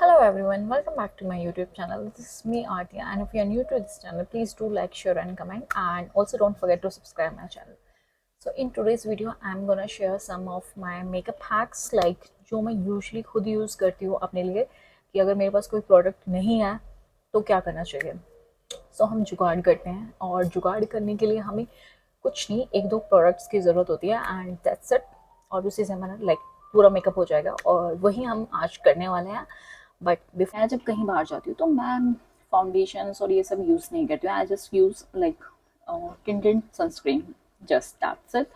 Hello everyone, welcome back to my YouTube channel. This is me Artia, and if you are new to this channel, please do like, share and comment, and also don't forget to subscribe my channel. So in today's video I'm gonna share some of my makeup hacks like जो मैं usually खुद use करती हूँ अपने लिए कि अगर मेरे पास कोई प्रोडक्ट नहीं है तो क्या करना चाहिए. सो हम जुगाड़ करते हैं और जुगाड़ करने के लिए हमें कुछ नहीं, एक दो प्रोडक्ट्स की ज़रूरत होती है एंड दैट्स इट. और उसी से हमारा लाइक पूरा मेकअप हो जाएगा और वही हम आज करने वाले हैं. बट मैं जब कहीं बाहर जाती हूँ तो मैं फाउंडेशंस और ये सब यूज़ नहीं करती हूँ. I just use like tinted sunscreen, just that's it.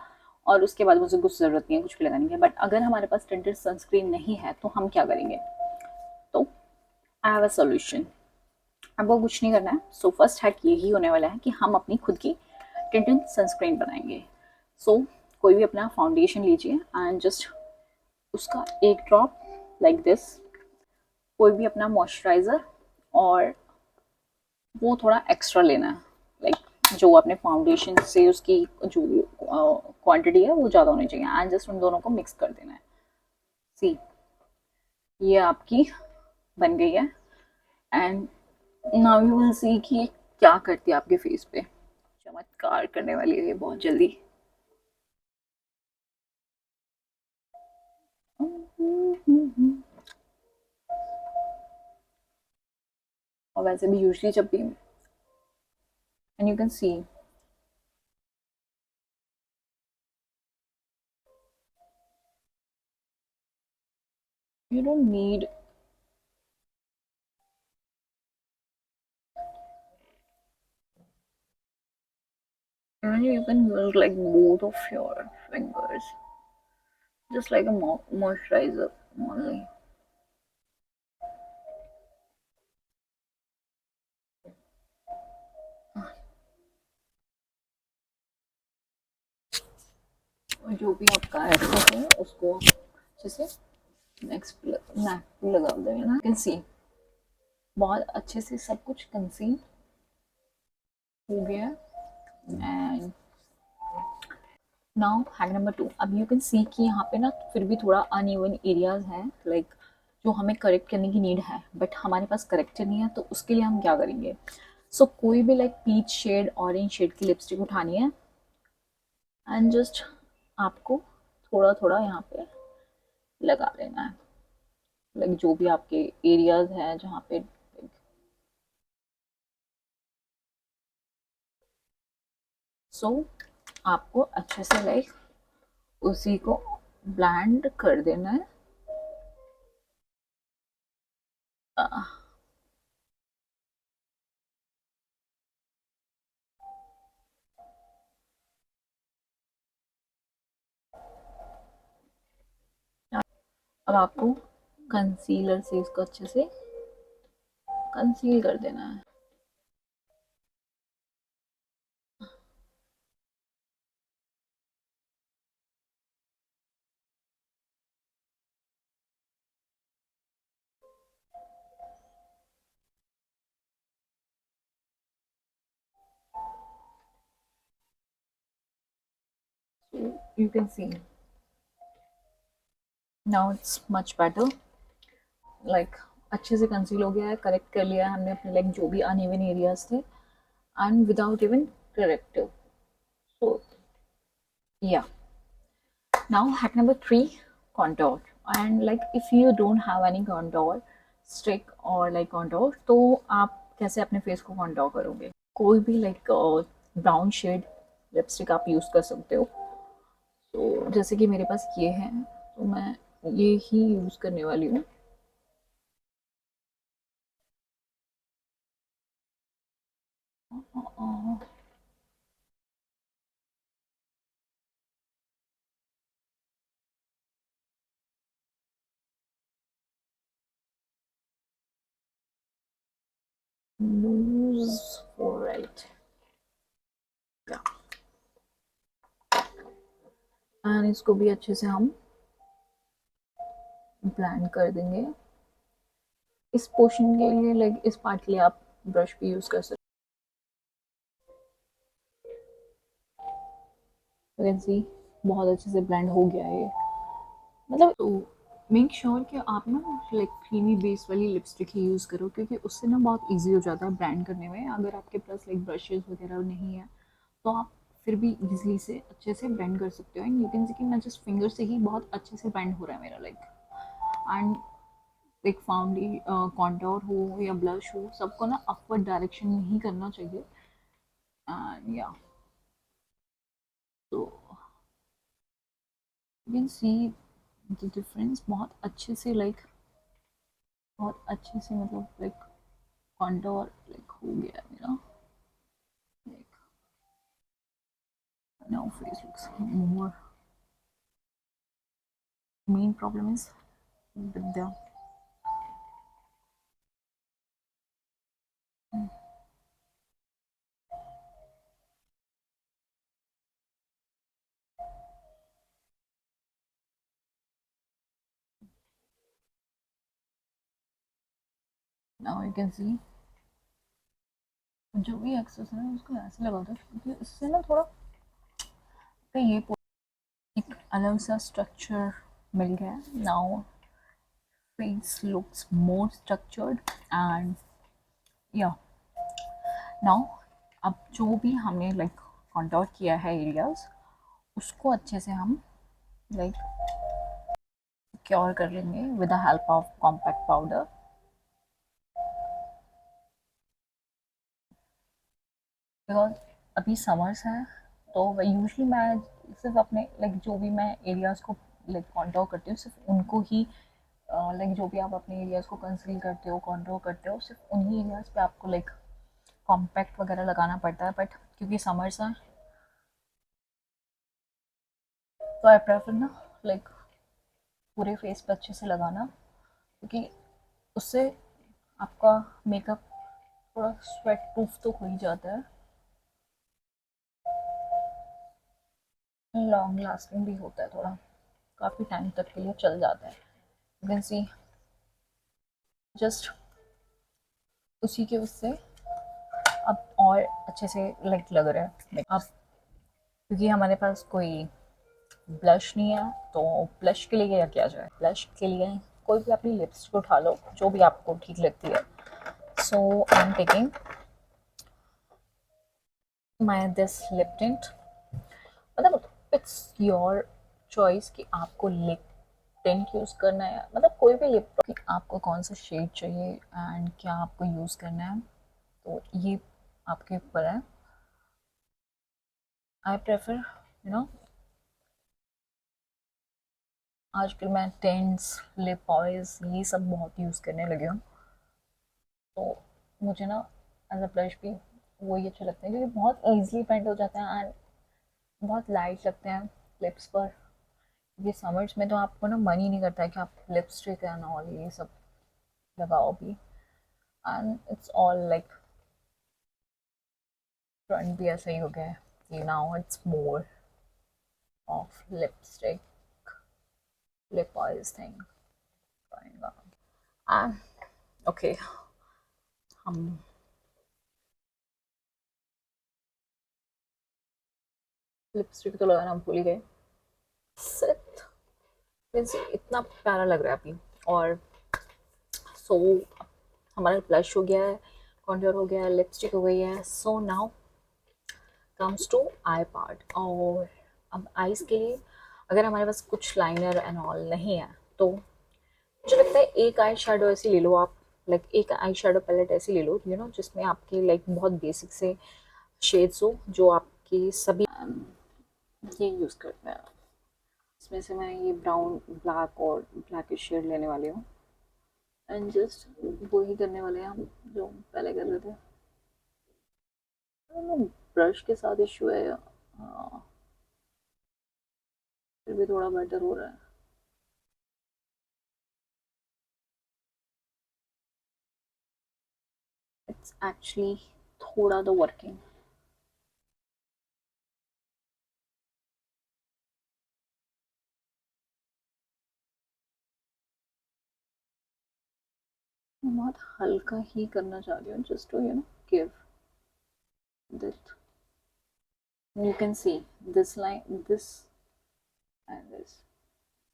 और उसके बाद मुझे कुछ ज़रूरत नहीं है कुछ भी लगाने की. बट अगर हमारे पास टिंटेड सनस्क्रीन नहीं है तो हम क्या करेंगे? तो आई हैव अ सोल्यूशन. अब वो कुछ नहीं करना है. सो फर्स्ट हैक यही होने वाला है कि हम अपनी खुद की टिंटेड सनस्क्रीन बनाएंगे. सो कोई भी अपना फाउंडेशन लीजिए एंड जस्ट उसका एक ड्रॉप लाइक दिस, कोई भी अपना मॉइस्चराइज़र, और वो थोड़ा एक्स्ट्रा लेना है. लाइक जो अपने फाउंडेशन से उसकी जो क्वांटिटी है वो ज़्यादा होनी चाहिए एंड जस्ट उन दोनों को मिक्स कर देना है. सी, ये आपकी बन गई है and now you will see कि क्या करती है आपके फेस पे. चमत्कार करने वाली है ये बहुत जल्दी. और वैसे भी यूजली जब भी and you can C you don't need and you can use like both of your fingers just like a moisturizer only. और जो भी आपका एक्सेस है उसको अच्छे से नेक्स्ट नेक पे लगा देना. कैन सी बहुत अच्छे से सब कुछ कंसील हो गया. And now hack number 2. अब यू कैन सी कि यहाँ पे ना फिर भी थोड़ा अनइवन एरियाज हैं लाइक जो हमें करेक्ट करने की नीड है बट हमारे पास करेक्टर नहीं है. तो उसके लिए हम क्या करेंगे? सो कोई भी like peach shade, orange shade की लिपस्टिक उठानी है एंड जस्ट आपको थोड़ा थोड़ा यहाँ पे लगा लेना है. लाइक जो भी आपके एरियाज हैं जहाँ पे सो आपको अच्छे से लाइक उसी को ब्लेंड कर देना है. अब आपको कंसीलर से इसको अच्छे से कंसील कर देना है. So you can see now it's much better. Like अच्छे से कंसील हो गया है, करेक्ट कर लिया है हमने अपने लाइक जो भी अनइवन एरियाज थे एंड विदाउट इवन करेक्टिव. सो या now hack number 3, contour. And like if you don't have any contour stick or like contour तो आप कैसे अपने फेस को contour करोगे? कोई भी like ब्राउन शेड लिपस्टिक आप यूज़ कर सकते हो. तो जैसे कि मेरे पास ये है तो मैं ये ही यूज़ करने वाली हूँ. लूज फोरहेड एंड इसको भी अच्छे से हम ब्लेंड कर देंगे. इस पोर्शन के लिए लाइक इस पार्ट के लिए आप ब्रश भी यूज़ कर सकते हो. सी बहुत अच्छे से ब्लेंड हो गया है ये. मतलब तो मेक श्योर कि आप ना लाइक क्रीमी बेस वाली लिपस्टिक ही यूज़ करो, क्योंकि उससे ना बहुत इजी हो जाता है ब्लेंड करने में। अगर आपके पास लाइक ब्रशेज़ वगैरह नहीं है तो आप फिर भी इजीली से अच्छे से ब्लेंड कर सकते हो। एंड यू कैन सी कि मैं जस्ट फिंगर से ही बहुत अच्छे से ब्लेंड हो रहा है मेरा लाइक। एंड एक कॉन्टोर हो या ब्लश हो, सबको ना अपवर्ड डायरेक्शन में ही करना चाहिए। एंड या तो you can see the difference बहुत अच्छे से लाइक, बहुत अच्छे से मतलब लाइक कॉन्टोर लाइक हो गया है मेरा like. Now face looks more, main problem is with the now you can सी जो भी एक्सेस है उसको ऐसे लगा दो, क्योंकि इससे ना थोड़ा ये एक अलग सा स्ट्रक्चर मिल गया। Now face looks more structured and या नाउ अब जो भी हमने लाइक कॉन्टोर किया है एरियाज, उसको अच्छे से हम लाइक क्योर कर लेंगे with the help of compact powder. Because अभी समर्स है तो यूजली मैं सिर्फ अपने लाइक जो भी मैं एरियाज़ को लाइक कॉन्टोर करती हूँ सिर्फ उनको ही लाइक जो भी आप अपने एरियाज़ को कंसील करते हो कॉन्टोर करते हो सिर्फ उन्हीं एरियाज़ पे आपको लाइक कॉम्पैक्ट वगैरह लगाना पड़ता है। बट क्योंकि समर्स है तो आई प्रेफर ना लाइक पूरे फेस पे अच्छे से लगाना, क्योंकि उससे आपका मेकअप थोड़ा स्वेट प्रूफ तो हो ही जाता है, लॉन्ग लास्टिंग भी होता है, थोड़ा काफ़ी टाइम तक के लिए चल जाता है। यू कैन सी जस्ट उसी के उससे अब और अच्छे से लाइक लग रहा है अब। क्योंकि हमारे पास कोई ब्लश नहीं है तो ब्लश के लिए क्या किया जाए, ब्लश के लिए कोई भी अपनी लिपस्टिक उठा लो जो भी आपको ठीक लगती है। So I am taking my this lip tint. मतलब इट्स योर चॉइस कि आपको लिप टिंट यूज़ करना है, मतलब कोई भी लिप कि आपको कौन सा शेड चाहिए एंड क्या आपको यूज़ करना है, तो ये आपके ऊपर है। आई प्रेफर आजकल मैं टेंट्स लिप ऑयल्स ये सब बहुत यूज़ करने लगी हूँ, तो मुझे ना एज अ ब्लश भी वही अच्छे लगते हैं, क्योंकि बहुत ईजिली पेंट हो जाते हैं एंड बहुत लाइट लगते हैं लिप्स पर। ये समर्स में तो आपको ना मन ही नहीं करता है कि आप लिपस्टिक एंड ऑल ये सब लगाओ भी। And it's all like trend भी ऐसा ही हो गया है कि now it's more of lipstick lip oils thing going on. Okay हम लिपस्टिक तो लगाना भूल ही गए। सिर्फ मीन्स इतना प्यारा लग रहा है अभी। और सो हमारा ब्लश हो गया है, कॉन्टूर हो गया है, लिपस्टिक हो गई है। So now comes to eye part. और अब आईज के लिए अगर हमारे पास कुछ लाइनर एंड ऑल नहीं है तो मुझे लगता है एक आई शेडो ऐसी ले लो आप, लाइक एक आई शेडो पैलेट ऐसी ले लो जिसमें आपके लाइक बहुत बेसिक से शेड्स हो जो आपकी सभी ये यूज़ करते हैं। इसमें से मैं ये ब्राउन ब्लैक और ब्लैकिश शेड लेने वाली हूँ एंड जस्ट वही करने वाले हैं हम जो पहले कर रहे थे। ब्रश के साथ इशू है या फिर भी थोड़ा बेटर हो रहा है। इट्स एक्चुअली थोड़ा द वर्किंग। बहुत हल्का ही करना चाह रही हूँ just to give that you can see this line this and this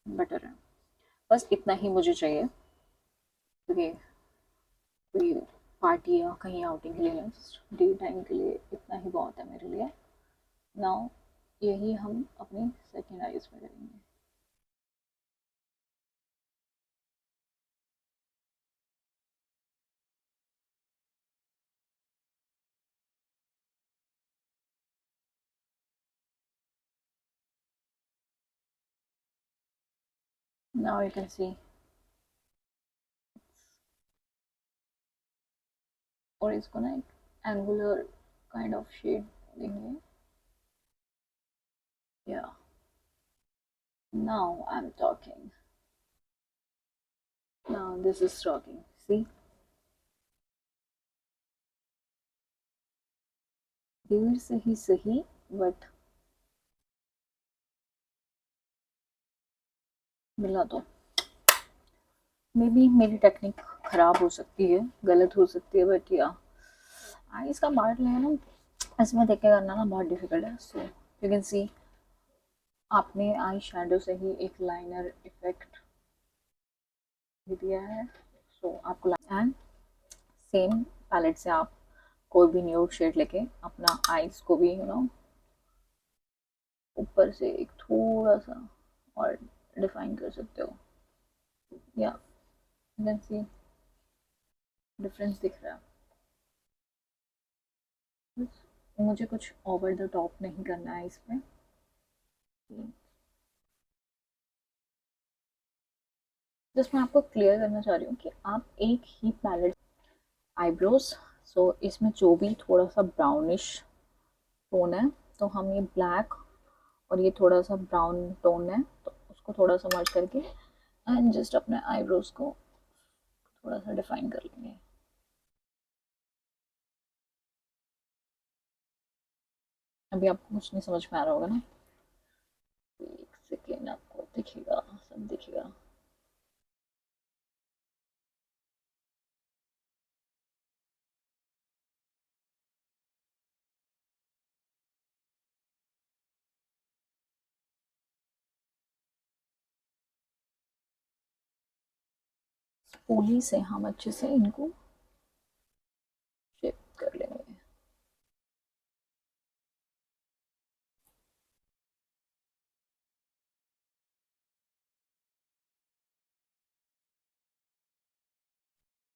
better है। बस इतना ही मुझे चाहिए, क्योंकि कोई पार्टी या कहीं आउटिंग के लिए डे टाइम के लिए इतना ही बहुत है मेरे लिए। नाउ यही हम अपने सेकेंड आईज में करेंगे। Now you can see, और इसको ना एक एंगुलर काइंड ऑफ शेड देंगे। या now I'm talking, now this is talking, see, देर से ही सही बट मिला। तो मे बी मेरी टेक्निक ख़राब हो सकती है, गलत हो सकती है, बट या आईज का पार्ट लेना इसमें देख के करना ना बहुत डिफिकल्ट है। सो यू कैन सी, आपने आई शेडो से ही एक लाइनर इफेक्ट दिया है। सो आपको एंड सेम पैलेट से आप कोई भी न्यूड शेड लेके अपना आईज को भी ऊपर से एक थोड़ा सा और डिफाइन कर सकते हो। या यू कैन सी डिफरेंस दिख रहा है। मुझे कुछ ओवर द टॉप नहीं करना है इसमें। जस्ट मैं आपको क्लियर करना चाह रही हूँ कि आप एक ही पैलेट आईब्रोज, सो इसमें जो भी थोड़ा सा ब्राउनिश टोन है, तो हम ये ब्लैक और ये थोड़ा सा ब्राउन टोन है, तो उसको थोड़ा सा मर्ज करके एंड जस्ट अपने आईब्रोज को थोड़ा सा डिफाइन कर लेंगे। अभी आपको कुछ नहीं समझ में आ रहा होगा ना, एक सेकेंड, आपको दिखेगा, सब दिखेगा। स्पूली से हम अच्छे से इनको शेप कर लेंगे।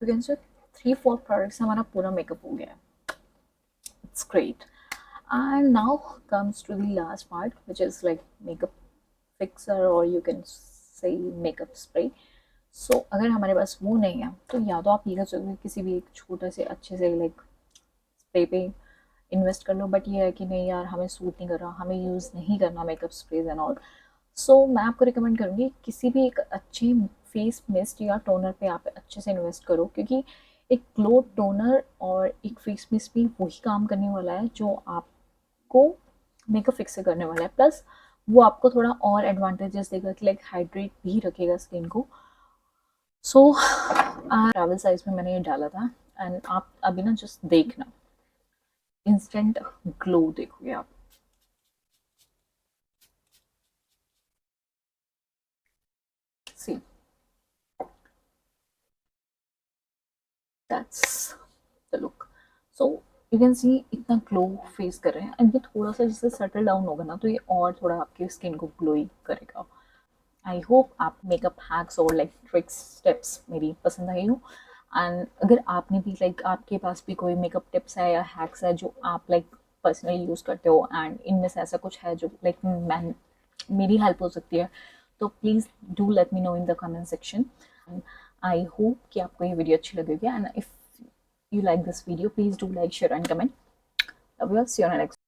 यू कैन से 3-4 प्रोडक्ट्स हमारा पूरा मेकअप हो गया है। It's great. And now comes to the last part, which is like makeup fixer or you can say makeup spray. So अगर हमारे पास वो नहीं है तो या तो आप ये कर सकते हो किसी भी एक छोटे से अच्छे से लाइक स्प्रे पे इन्वेस्ट कर लो, बट ये है कि नहीं यार हमें सूट नहीं कर रहा, हमें यूज़ नहीं करना मेकअप स्प्रेज एंड ऑल। सो मैं आपको रिकमेंड करूँगी किसी भी एक अच्छी फेस मिस्ट या टोनर पे आप अच्छे से इन्वेस्ट करो, क्योंकि एक ग्लो टोनर और एक फेस मिस्ट भी वही काम करने वाला है जो आपको मेकअप फिक्स करने वाला है। प्लस वो आपको थोड़ा और एडवांटेजेस देगा कि लाइक हाइड्रेट भी रखेगा स्किन को। सो ट्रैवल साइज में मैंने ये डाला था एंड आप अभी ना जस्ट देखना, इंस्टेंट ग्लो देखोगे आप। See, that's the look. So you can see इतना ग्लो फेस कर रहे हैं एंड ये थोड़ा सा जैसे सेटल डाउन होगा ना तो ये और थोड़ा आपकी स्किन को ग्लोई करेगा। आई होप आप मेकअप हैक्स और लाइक ट्रिक्स स्टेप्स मेरी पसंद आई हो। एंड अगर आपने भी लाइक आपके पास भी कोई मेकअप टिप्स है या हैक्स है जो आप लाइक पर्सनली यूज़ करते हो एंड इनमें से ऐसा कुछ है जो लाइक मैं मेरी हेल्प हो सकती है, तो please do let me know in the comment section. I hope कि आपको ये वीडियो अच्छी लगेगी and if you like this video, please do like, share and comment. Love you all. See you on the next